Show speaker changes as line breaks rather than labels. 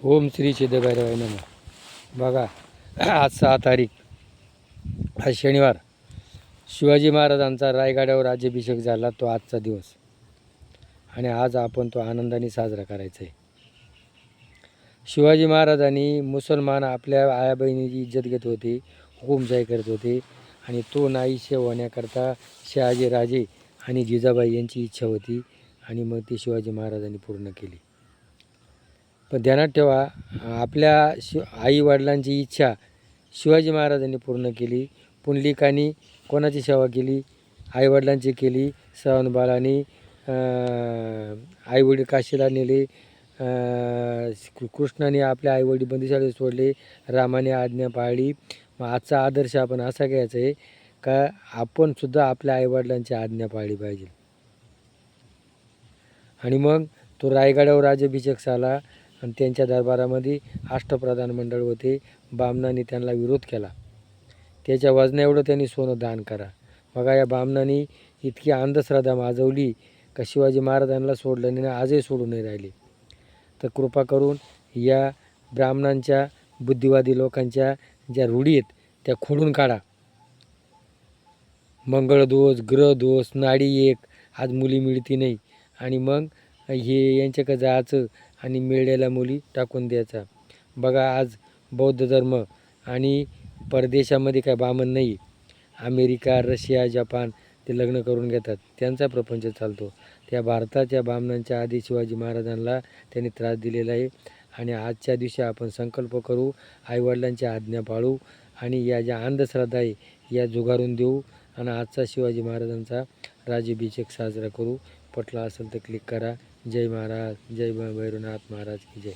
ओम श्री सिद्धभैरवाय नमः. बघा, आज 6 तारीख, आज शनिवार. शिवाजी महाराजांचा रायगडावर राज्याभिषेक झाला, तो आजचा दिवस. आणि आज आपण तो आनंदाने साजरा करायचा आहे. शिवाजी महाराजांनी मुसलमान आपल्या आया बहिणीची इज्जत घेत होते, हुकुमशाही करत होते. आणि तो नाहीसे होण्याकरता शहाजी राजे आणि जिजाबाई यांची इच्छा होती. आणि मग ती शिवाजी महाराजांनी पूर्ण केली. पण ध्यानात ठेवा, आपल्या आईवडिलांची इच्छा शिवाजी महाराजांनी पूर्ण केली. पुंडलिकांनी कोणाची सेवा केली? आईवडिलांची केली. श्रावणबाळांनी आईवडील काशीला नेले. कृष्णाने आपल्या आईवडील बंदिशाळेत सोडले. रामाने आज्ञा पाळली. मग आजचा आदर्श आपण असा घ्यायचा आहे का आपण सुद्धा आपल्या आईवडिलांची आज्ञा पाळली पाहिजे. आणि मग तो रायगडावर राज्याभिषेक झाला. आणि त्यांच्या दरबारामध्ये अष्टप्रधान मंडळ होते. बामणांनी त्यांना विरोध केला. त्याच्या वजना एवढं त्यांनी सोनं दान करा. बघा, या बामणांनी इतकी अंधश्रद्धा माजवली का शिवाजी महाराजांना सोडलं नाही, आजही सोडून नाही राहिले. तर कृपा करून या ब्राह्मणांच्या, बुद्धिवादी लोकांच्या ज्या रूढी आहेत त्या खोडून काढा. मंगळदोष, ग्रहदोष, नाडी एक, आज मुली मिळती नाही. आणि मग हे यांच्याकडे जायचं आणि मिळलेल्या मुली टाकून द्यायचा. बघा, आज बौद्ध धर्म आणि परदेशामध्ये काय बामण नाही. अमेरिका, रशिया, जपान ते लग्न करून घेतात, त्यांचा प्रपंच चालतो. त्या भारताच्या बामणांच्या आधी शिवाजी महाराजांना त्यांनी त्रास दिलेला आहे. आणि आजच्या दिवशी आपण संकल्प करू, आईवडिलांची आज्ञा पाळू आणि या ज्या अंधश्रद्धा आहे या जुगारून देऊ. आणि आजचा शिवाजी महाराजांचा राज्याभिषेक साजरा करू. पटला असेल तर क्लिक करा. जय महाराज, जय भैरवनाथ महाराज की जय.